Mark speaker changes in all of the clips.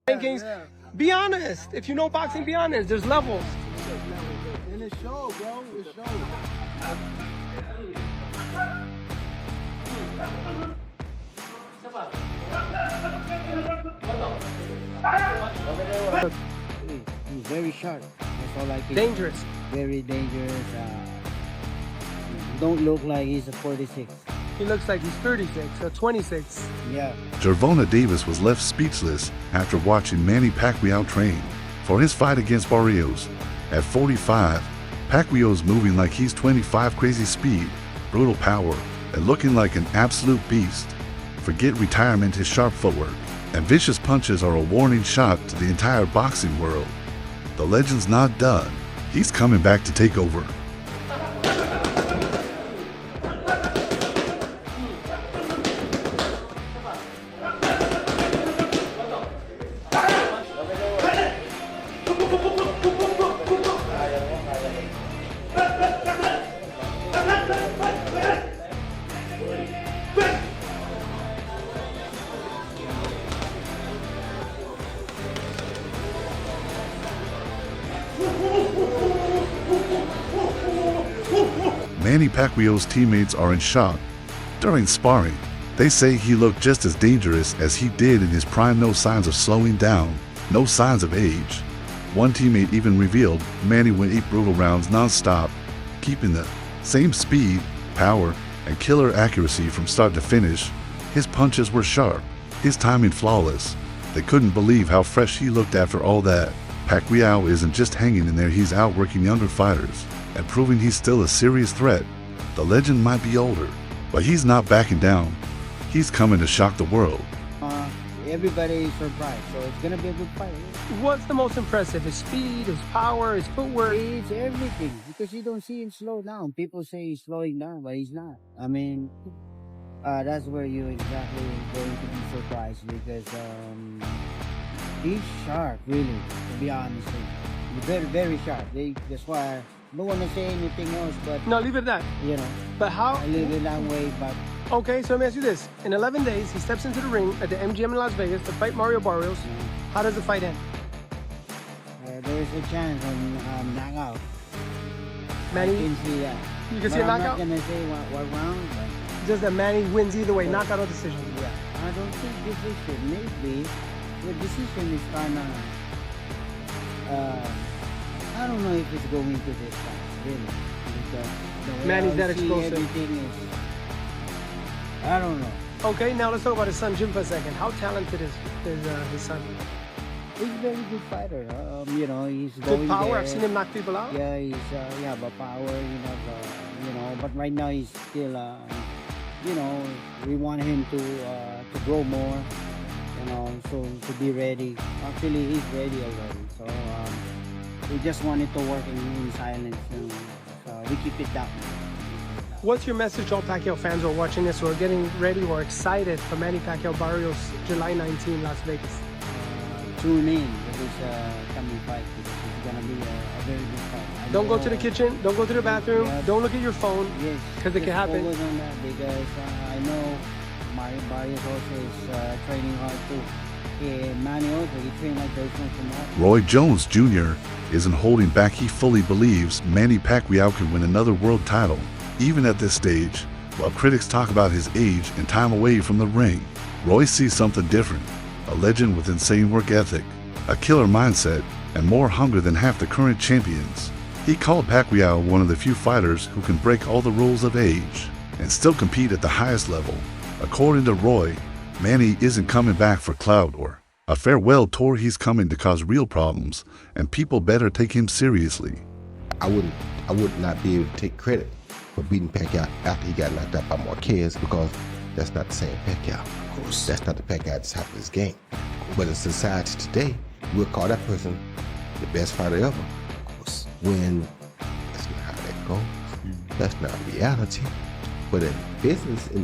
Speaker 1: rankings. Be honest. If you know boxing, be honest. There's levels.
Speaker 2: And it shows, bro. It shows. He's very sharp. That's all I can.
Speaker 1: Dangerous.
Speaker 2: Very dangerous. Don't look like he's a 46.
Speaker 1: He looks like he's 36 or 26.
Speaker 2: Yeah.
Speaker 3: Gervonta Davis was left speechless after watching Manny Pacquiao train for his fight against Barrios. At 45, Pacquiao's moving like he's 25, crazy speed, brutal power, and looking like an absolute beast. Forget retirement, his sharp footwork and vicious punches are a warning shot to the entire boxing world. The legend's not done. He's coming back to take over. Manny Pacquiao's teammates are in shock. During sparring, they say he looked just as dangerous as he did in his prime. No signs of slowing down, no signs of age. One teammate even revealed Manny went 8 brutal rounds non-stop, keeping the same speed, power, and killer accuracy from start to finish. His punches were sharp, his timing flawless. They couldn't believe how fresh he looked after all that. Pacquiao isn't just hanging in there, he's outworking younger fighters and proving he's still a serious threat. The legend might be older, but he's not backing down. He's coming to shock the world.
Speaker 2: Everybody is surprised, so it's gonna be a good fight.
Speaker 1: What's the most impressive? His speed, his power, his footwork?
Speaker 2: It's everything, because you don't see him slow down. People say he's slowing down, but he's not. I mean, that's where you're exactly going to be surprised, because he's sharp, really, to be honest. He's very, very sharp. That's why I don't want to say anything else, but...
Speaker 1: No, leave it at that.
Speaker 2: You know.
Speaker 1: But how...
Speaker 2: I leave it that way, but...
Speaker 1: Okay, so let me ask you this. In 11 days, he steps into the ring at the MGM in Las Vegas to fight Mario Barrios. How does the fight end?
Speaker 2: There is a chance of knockout.
Speaker 1: Manny,
Speaker 2: I can see that.
Speaker 1: You can
Speaker 2: but
Speaker 1: see a
Speaker 2: I'm
Speaker 1: knockout?
Speaker 2: not going to say what round, but...
Speaker 1: Just that Manny wins either way, knockout or decision.
Speaker 2: Yeah. I don't think decision. Maybe the decision is kind of... I don't know if it's going to this fight, really. Because the way
Speaker 1: Manny's
Speaker 2: I
Speaker 1: that
Speaker 2: see
Speaker 1: explosive.
Speaker 2: everything is... I don't know.
Speaker 1: Okay, now let's talk about his son, Jim, for a second. How talented is his son?
Speaker 2: He's a very good fighter. You know, he's
Speaker 1: Good
Speaker 2: going
Speaker 1: power.
Speaker 2: there.
Speaker 1: I've seen him knock people out.
Speaker 2: Yeah, he's but power. You know, but right now he's still. You know, we want him to grow more. You know, so to be ready. Actually, he's ready already. So we just want it to work in silence. You know, so we keep it down.
Speaker 1: What's your message to all Pacquiao fans who are watching this, who are getting ready, who are excited for Manny Pacquiao Barrios, July 19, Las Vegas?
Speaker 2: Tune in for this coming fight, because it's gonna be a very good fight.
Speaker 1: Don't go to the kitchen. Don't go to the bathroom.
Speaker 2: Yeah.
Speaker 1: Don't look at your phone.
Speaker 2: Yes,
Speaker 1: because it can happen.
Speaker 2: Focus on that, because I know Mario Barrios also is training hard too. Manny also, he trained like there's no tomorrow.
Speaker 3: Roy Jones Jr. isn't holding back. He fully believes Manny Pacquiao can win another world title. Even at this stage, while critics talk about his age and time away from the ring, Roy sees something different. A legend with insane work ethic, a killer mindset, and more hunger than half the current champions. He called Pacquiao one of the few fighters who can break all the rules of age and still compete at the highest level. According to Roy, Manny isn't coming back for clout or a farewell tour. He's coming to cause real problems, and people better take him seriously.
Speaker 4: I would not be able to take credit for beating Pacquiao after he got knocked out by Marquez, because that's not the same Pacquiao. Of course, that's not the Pacquiao that's top of this game. But in society today, we'll call that person the best fighter ever. Of course, when that's not how that goes. That's not reality. But in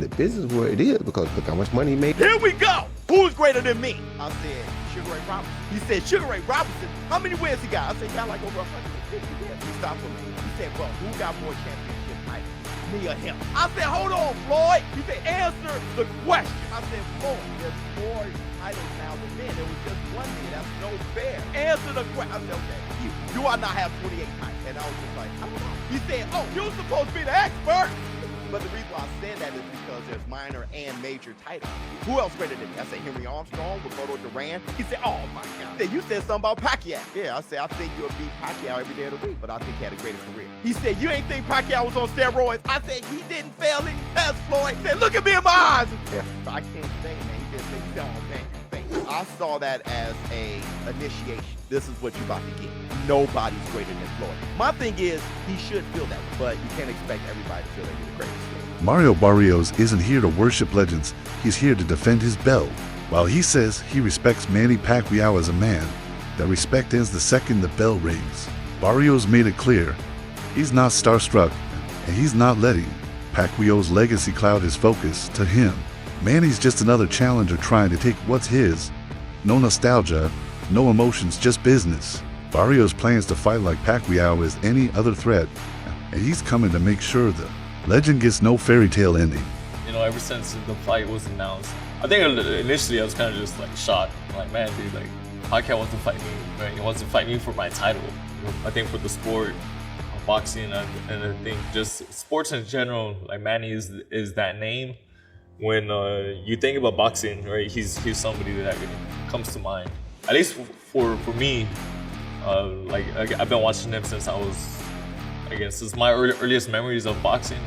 Speaker 4: the business world, it is, because look how much money he made.
Speaker 5: Here we go. Who's greater than me? I said Sugar Ray Robinson. He said Sugar Ray Robinson. How many wins he got? I said he got like over 150 wins. He stopped for me. He said, well, who got more championship titles? Me or him? I said, hold on, Floyd. He said, answer the question. I said, Floyd, there's more titles now than men. There was just one there. That's ain't fair. Answer the question. I said, okay, do I not have 28 fights? And I was just like, I don't know. He said, oh, you're supposed to be the expert. But the reason why I said that is because there's minor and major titles. Who else greater than me? I said Henry Armstrong, Roberto Duran. He said, oh my God. He said, you said something about Pacquiao. Yeah, I said, I think you'll beat Pacquiao every day of the week, but I think he had a greater career. He said, you ain't think Pacquiao was on steroids? I said, he didn't fail it. That's Floyd. He said, look at me in my eyes. Yeah. I can't say, man. He just said, he said, oh, thank you. I saw that as a initiation. This is what you're about to get. Nobody's greater than Floyd. My thing is, he should feel that way, but you can't expect everybody to feel that you're the greatest.
Speaker 3: Mario Barrios isn't here to worship legends, he's here to defend his belt. While he says he respects Manny Pacquiao as a man, that respect ends the second the bell rings. Barrios made it clear, he's not starstruck, and he's not letting Pacquiao's legacy cloud his focus to him. Manny's just another challenger trying to take what's his. No nostalgia, no emotions, just business. Barrios plans to fight like Pacquiao is any other threat, and he's coming to make sure the legend gets no fairy tale ending.
Speaker 6: You know, ever since the fight was announced, I think initially I was kind of just like shocked. I'm like, man, dude, like Pacquiao wants to fight me, right? He wants to fight me for my title. I think for the sport, boxing, and I think just sports in general, like Manny is that name. When you think about boxing, right, he's somebody that comes to mind. At least for me, like I've been watching him since I was, I guess, since my earliest memories of boxing.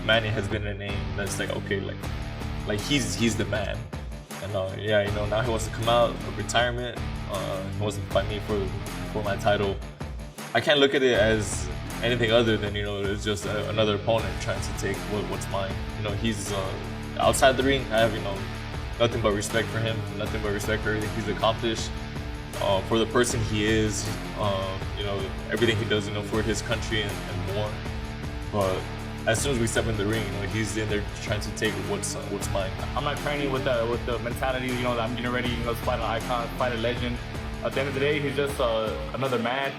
Speaker 6: Manny has been a name that's like, okay, like he's the man. And yeah, you know, now he wants to come out of retirement. He wants to fight me for my title. I can't look at it as anything other than, you know, it's just another opponent trying to take what's mine. You know, he's outside the ring, I have, you know, nothing but respect for him, nothing but respect for everything he's accomplished, for the person he is, you know, everything he does, you know, for his country and more. But as soon as we step in the ring, you know, he's in there trying to take what's mine.
Speaker 7: I'm not training with the mentality, you know, that I'm getting ready, you know, to fight an icon, fight a legend. At the end of the day, he's just another man,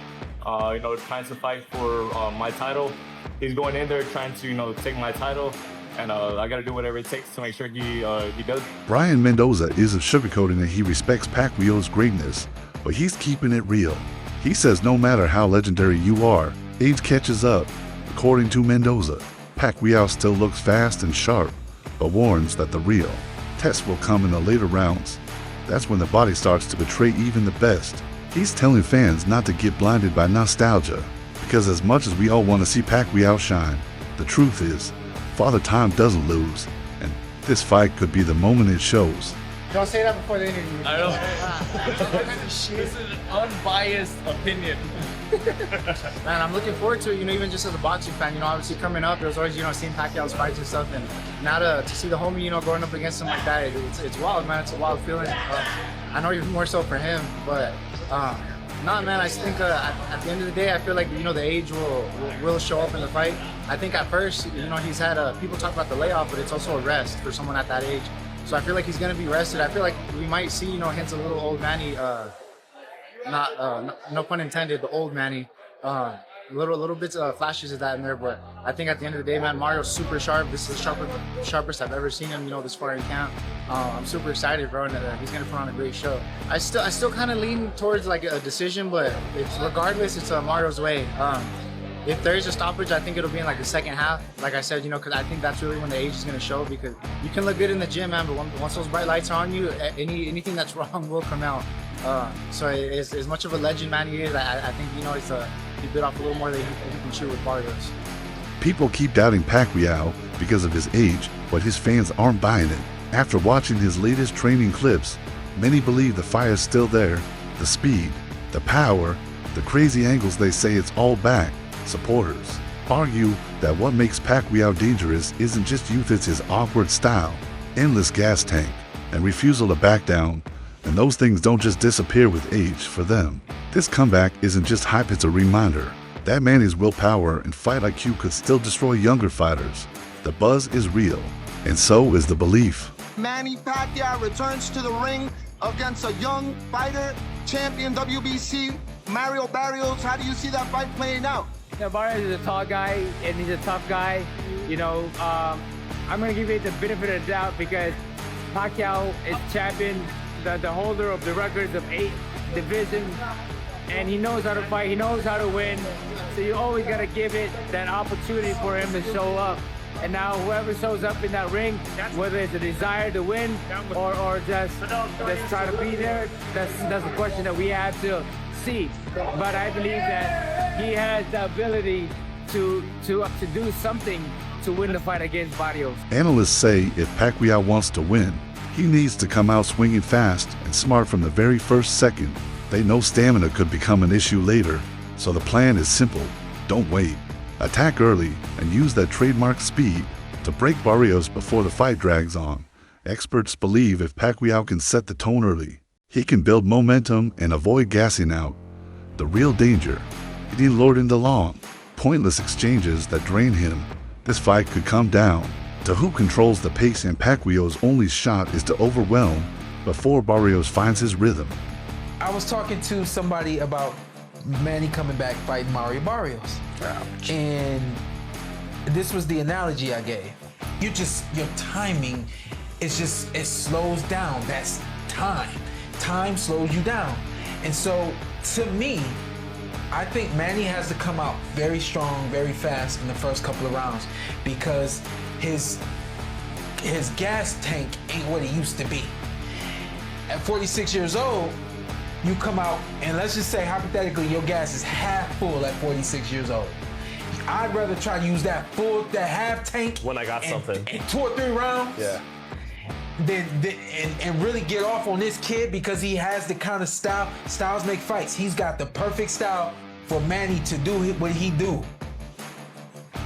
Speaker 7: you know, trying to fight for my title. He's going in there trying to, you know, take my title. And I got to do whatever it takes to make sure he does.
Speaker 3: Brian Mendoza isn't sugarcoating that he respects Pacquiao's greatness, but he's keeping it real. He says no matter how legendary you are, age catches up. According to Mendoza, Pacquiao still looks fast and sharp, but warns that the real test will come in the later rounds. That's when the body starts to betray even the best. He's telling fans not to get blinded by nostalgia, because as much as we all want to see Pacquiao shine, the truth is, Father Time doesn't lose, and this fight could be the moment it shows.
Speaker 1: Don't say that before the interview.
Speaker 6: I know. This is an unbiased opinion.
Speaker 8: Man, I'm looking forward to it, you know, even just as a boxing fan, you know, obviously coming up, there was always, you know, seeing Pacquiao's fights and stuff, and now to see the homie, you know, going up against him like that, it's wild, man. It's a wild feeling. I know even more so for him, but nah, man, I just think at the end of the day, I feel like, you know, the age will show up in the fight. I think at first, you know, he's had people talk about the layoff, but it's also a rest for someone at that age. So I feel like he's going to be rested. I feel like we might see, you know, hints of little old Manny, no pun intended, the old Manny. Little bits of flashes of that in there, but I think at the end of the day, man, Mario's super sharp. This is the sharpest I've ever seen him, you know, this far in camp. I'm super excited, bro, and he's gonna put on a great show. I still kind of lean towards like a decision, but regardless, it's Mario's way. If there is a stoppage, I think it'll be in like the second half. Like I said, you know, because I think that's really when the age is gonna show. Because you can look good in the gym, man, but once those bright lights are on you, anything that's wrong will come out. So as much of a legend man he is, I think, you know, he bit off a little more than he can chew with Barrios.
Speaker 3: People keep doubting Pacquiao because of his age, but his fans aren't buying it. After watching his latest training clips, many believe the fire's still there, the speed, the power, the crazy angles. They say it's all back. Supporters argue that what makes Pacquiao dangerous isn't just youth, it's his awkward style, endless gas tank, and refusal to back down. And those things don't just disappear with age for them. This comeback isn't just hype, it's a reminder that Manny's willpower and fight IQ could still destroy younger fighters. The buzz is real, and so is the belief.
Speaker 9: Manny Pacquiao returns to the ring against a young fighter, champion WBC, Mario Barrios. How do you see that fight playing out?
Speaker 10: Yeah, Barrios is a tall guy, and he's a tough guy. You know, I'm going to give it the benefit of the doubt because Pacquiao is champion, the holder of the records of 8 division, and he knows how to fight. He knows how to win. So you always got to give it that opportunity for him to show up. And now whoever shows up in that ring, whether it's a desire to win or just let's try to be there, that's a question that we have to see. But I believe that he has the ability to do something to win the fight against Barrios.
Speaker 3: Analysts say if Pacquiao wants to win, he needs to come out swinging fast and smart from the very first second. They know stamina could become an issue later, so the plan is simple. Don't wait. Attack early and use that trademark speed to break Barrios before the fight drags on. Experts believe if Pacquiao can set the tone early, he can build momentum and avoid gassing out. The real danger, getting lured into long, pointless exchanges that drain him. This fight could come down to who controls the pace, and Pacquiao's only shot is to overwhelm before Barrios finds his rhythm.
Speaker 11: I was talking to somebody about Manny coming back fighting Mario Barrios.
Speaker 12: Ouch.
Speaker 11: And this was the analogy I gave. Your timing is just, it slows down. That's time. Time slows you down. And so to me, I think Manny has to come out very strong, very fast in the first couple of rounds because his gas tank ain't what it used to be. At 46 years old, you come out and let's just say hypothetically your gas is half full at 46 years old. I'd rather try to use that half tank
Speaker 12: when I got something
Speaker 11: in 2 or 3 rounds.
Speaker 12: Yeah.
Speaker 11: And really get off on this kid because he has the kind of style. Styles make fights. He's got the perfect style for Manny to do what he do.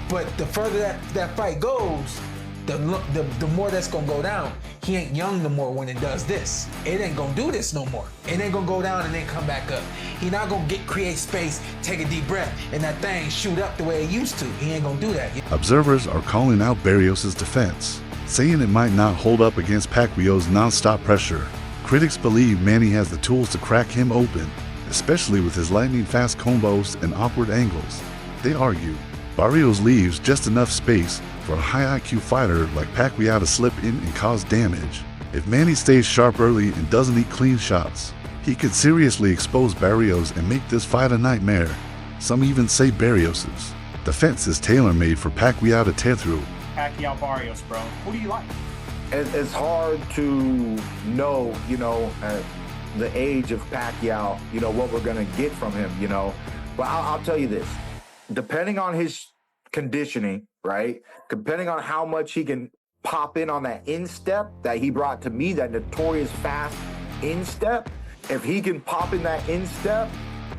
Speaker 11: But the further that fight goes, the more that's gonna go down. He ain't young no more when it does this. It ain't gonna do this no more. It ain't gonna go down and then come back up. He not gonna create space, take a deep breath, and that thing shoot up the way it used to. He ain't gonna do that.
Speaker 3: Observers are calling out Barrios' defense, saying it might not hold up against Pacquiao's non-stop pressure. Critics believe Manny has the tools to crack him open, especially with his lightning-fast combos and awkward angles. They argue Barrios leaves just enough space for a high IQ fighter like Pacquiao to slip in and cause damage. If Manny stays sharp early and doesn't eat clean shots, he could seriously expose Barrios and make this fight a nightmare. Some even say Barrios' defense is tailor-made for Pacquiao to tear through.
Speaker 13: Pacquiao Barrios, bro. Who do you like?
Speaker 14: It's hard to know, at the age of Pacquiao, what we're going to get from him, But I'll tell you this. Depending on his conditioning, right? Depending on how much he can pop in on that instep that he brought to me, that notorious fast instep, if he can pop in that instep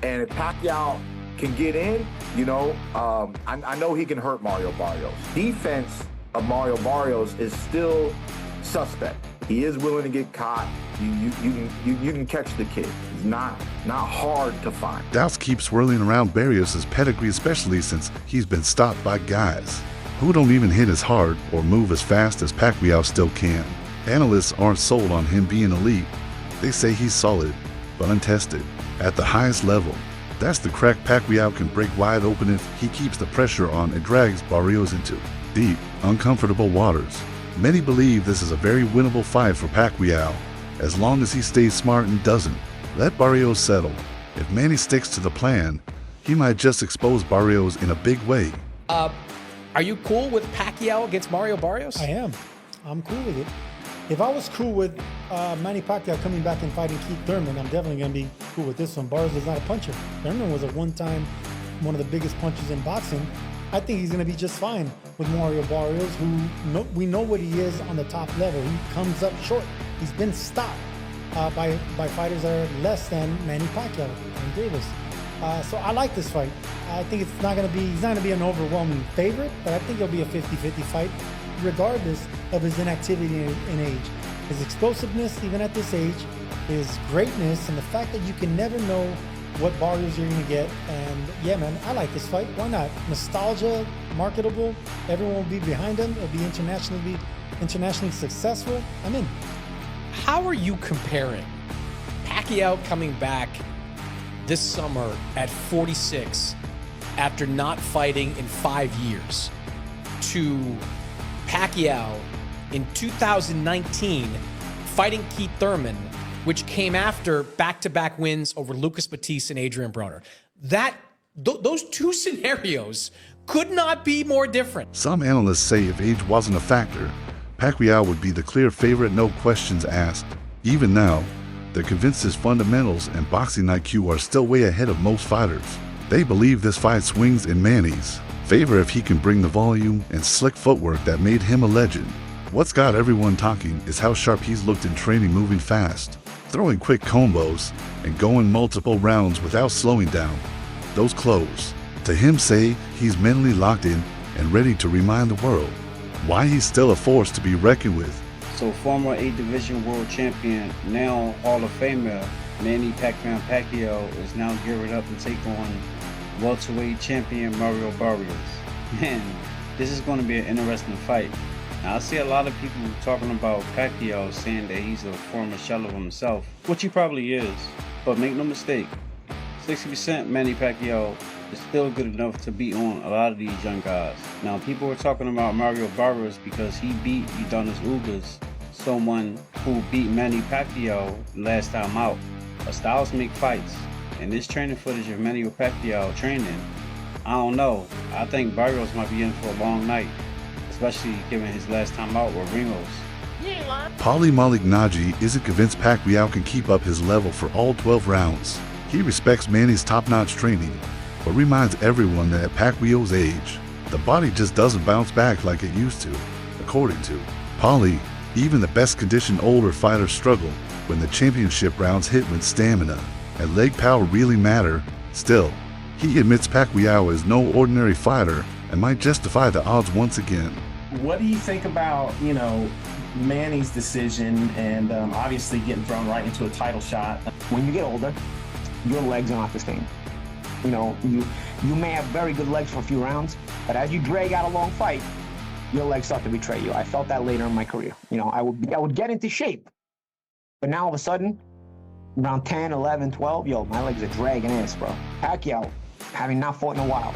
Speaker 14: and if Pacquiao can get in, I know he can hurt Mario Barrios. Defense of Mario Barrios is still suspect. He is willing to get caught. You can catch the kid. He's not hard to find.
Speaker 3: Doubts keep swirling around Barrios' pedigree, especially since he's been stopped by guys who don't even hit as hard or move as fast as Pacquiao still can. Analysts aren't sold on him being elite. They say he's solid, but untested at the highest level. That's the crack Pacquiao can break wide open if he keeps the pressure on and drags Barrios into deep, uncomfortable waters. Many believe this is a very winnable fight for Pacquiao, as long as he stays smart and doesn't let Barrios settle. If Manny sticks to the plan, he might just expose Barrios in a big way.
Speaker 15: Are you cool with Pacquiao against Mario Barrios?
Speaker 16: I am. I'm cool with it. If I was cool with Manny Pacquiao coming back and fighting Keith Thurman, I'm definitely going to be cool with this one. Barrios is not a puncher. Thurman was one of the biggest punchers in boxing. I think he's going to be just fine with Mario Barrios, who we know what he is on the top level. He comes up short. He's been stopped by fighters that are less than Manny Pacquiao and Davis. So I like this fight. I think he's not going to be an overwhelming favorite, but I think it'll be a 50-50 fight, regardless of his inactivity and age. His explosiveness, even at this age, his greatness, and the fact that you can never know what Barrios you're going to get. And yeah, man, I like this fight. Why not? Nostalgia, marketable. Everyone will be behind him. It'll be internationally successful. I'm in.
Speaker 15: How are you comparing Pacquiao coming back this summer at 46 after not fighting in 5 years to Pacquiao in 2019 fighting Keith Thurman which came after back-to-back wins over Lucas Batiste and Adrian Broner. Those two scenarios could not be more different.
Speaker 3: Some analysts say if age wasn't a factor, Pacquiao would be the clear favorite, no questions asked. Even now, they're convinced his fundamentals and boxing IQ are still way ahead of most fighters. They believe this fight swings in Manny's favor if he can bring the volume and slick footwork that made him a legend. What's got everyone talking is how sharp he's looked in training, moving fast, throwing quick combos, and going multiple rounds without slowing down. Those close, to him, say he's mentally locked in and ready to remind the world why he's still a force to be reckoned with.
Speaker 2: So former 8 Division World Champion, now Hall of Famer, Manny Pacquiao is now gearing up to take on welterweight champion Mario Barrios. Man, this is going to be an interesting fight. Now, I see a lot of people talking about Pacquiao saying that he's a former shell of himself, which he probably is. But make no mistake, 60% Manny Pacquiao is still good enough to beat on a lot of these young guys. Now, people were talking about Mario Barrios because he beat Udonis Ugas, someone who beat Manny Pacquiao last time out. But styles make fights, and this training footage of Manny Pacquiao training, I don't know. I think Barrios might be in for a long night, especially given his last time out with Ramos.
Speaker 3: Paulie Malignaggi isn't convinced Pacquiao can keep up his level for all 12 rounds. He respects Manny's top-notch training, but reminds everyone that at Pacquiao's age, the body just doesn't bounce back like it used to. According to Paulie, even the best-conditioned older fighters struggle when the championship rounds hit with stamina, and leg power really matter. Still, he admits Pacquiao is no ordinary fighter and might justify the odds once again.
Speaker 13: What do you think about, Manny's decision and obviously getting thrown right into a title shot?
Speaker 12: When you get older, your legs are not the same. You may have very good legs for a few rounds, but as you drag out a long fight, your legs start to betray you. I felt that later in my career. I would get into shape, but now all of a sudden, around 10, 11, 12, my legs are dragging ass, bro. Pacquiao, having not fought in a while,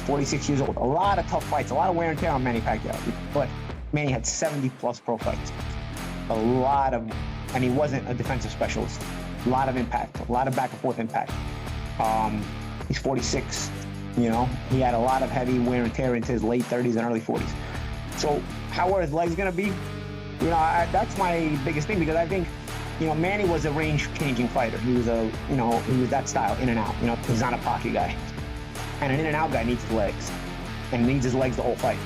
Speaker 12: 46 years old. A lot of tough fights, a lot of wear and tear on Manny Pacquiao. But Manny had 70-plus pro fights. And he wasn't a defensive specialist. A lot of impact, a lot of back-and-forth impact. He's 46, he had a lot of heavy wear and tear into his late 30s and early 40s. So how are his legs going to be? That's my biggest thing, because I think, Manny was a range-changing fighter. He was he was that style, in and out. He's not a pocket guy. And an in-and-out guy needs his legs, and needs his legs the whole fight,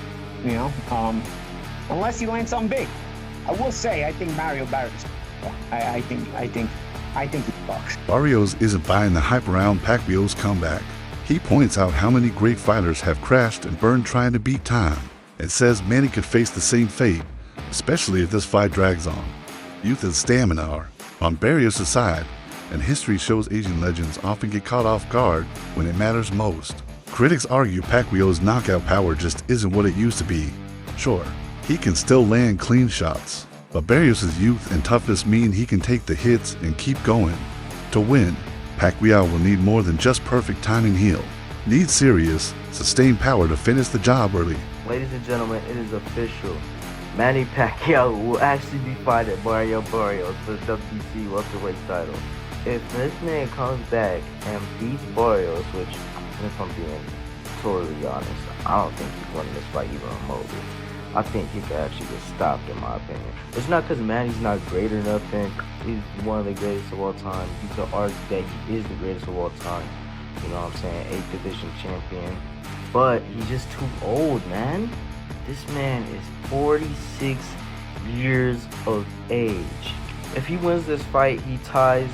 Speaker 12: unless he lands something big. I will say, I think Mario Barrios, I think he sucks.
Speaker 3: Barrios isn't buying the hype around Pacquiao's comeback. He points out how many great fighters have crashed and burned trying to beat time, and says Manny could face the same fate, especially if this fight drags on. Youth and stamina are on Barrios' side, and history shows Asian legends often get caught off guard when it matters most. Critics argue Pacquiao's knockout power just isn't what it used to be. Sure, he can still land clean shots, but Barrios' youth and toughness mean he can take the hits and keep going. To win, Pacquiao will need more than just perfect timing heel. Needs serious, sustained power to finish the job early.
Speaker 17: Ladies and gentlemen, it is official. Manny Pacquiao will actually be fighting Mario Barrios for the WBC welterweight title. If this man comes back and beats Barrios, which, if I'm being totally honest, I don't think he's winning this fight even remotely. I think he could actually get stopped, in my opinion. It's not because Manny's not great or nothing. He's one of the greatest of all time. You could argue that he is the greatest of all time. You know what I'm saying? 8th division champion. But he's just too old, man. This man is 46 years of age. If he wins this fight, he ties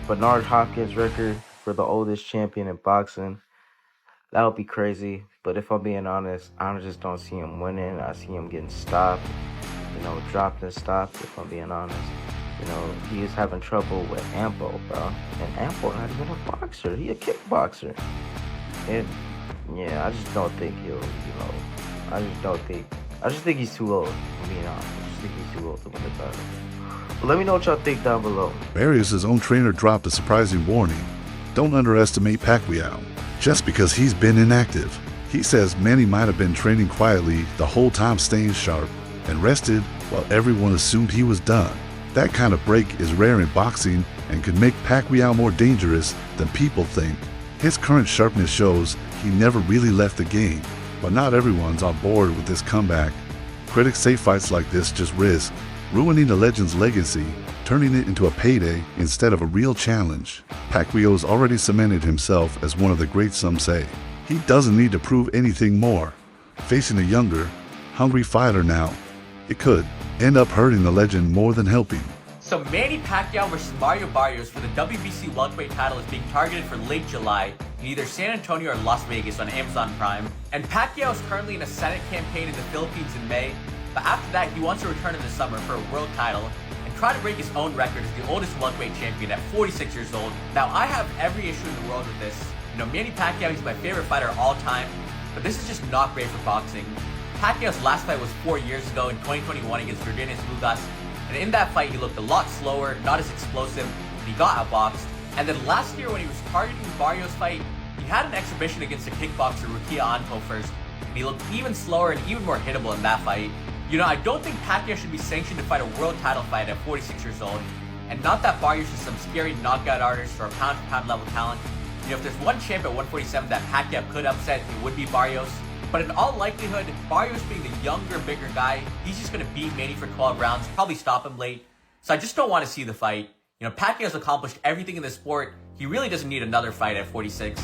Speaker 17: Bernard Hopkins' record for the oldest champion in boxing. That would be crazy. But if I'm being honest, I just don't see him winning. I see him getting stopped, dropped and stopped, if I'm being honest. He is having trouble with Ampo, bro. And Ampo not even a boxer. He a kickboxer. And, yeah, I just don't think he'll, I just think he's too old, I'm being honest. I just think he's too old to win the title. But let me know what y'all think down below.
Speaker 3: Barrios' own trainer dropped a surprising warning. Don't underestimate Pacquiao, just because he's been inactive. He says Manny might have been training quietly the whole time, staying sharp, and rested while everyone assumed he was done. That kind of break is rare in boxing and could make Pacquiao more dangerous than people think. His current sharpness shows he never really left the game, but not everyone's on board with this comeback. Critics say fights like this just risk ruining the legend's legacy, turning it into a payday instead of a real challenge. Pacquiao's already cemented himself as one of the greats, some say. He doesn't need to prove anything more. Facing a younger, hungry fighter now, it could end up hurting the legend more than helping.
Speaker 18: So Manny Pacquiao versus Mario Barrios for the WBC welterweight title is being targeted for late July in either San Antonio or Las Vegas on Amazon Prime. And Pacquiao is currently in a Senate campaign in the Philippines in May, but after that he wants to return in the summer for a world title and try to break his own record as the oldest welterweight champion at 46 years old. Now I have every issue in the world with this. You know, Manny Pacquiao, he's my favorite fighter of all time, but this is just not great for boxing. Pacquiao's last fight was 4 years ago in 2021 against Jordanis Lugas, and in that fight he looked a lot slower, not as explosive, and he got outboxed. And then last year when he was targeting Barrios' fight, he had an exhibition against a kickboxer, Rukia Anpo first, and he looked even slower and even more hittable in that fight. You know, I don't think Pacquiao should be sanctioned to fight a world title fight at 46 years old, and not that Barrios is some scary knockout artist or a pound-for-pound level talent. You know, if there's one champ at 147 that Pacquiao could upset, it would be Barrios. But in all likelihood, Barrios being the younger, bigger guy, he's just going to beat Manny for 12 rounds, probably stop him late. So I just don't want to see the fight. You know, Pacquiao's accomplished everything in the sport. He really doesn't need another fight at 46.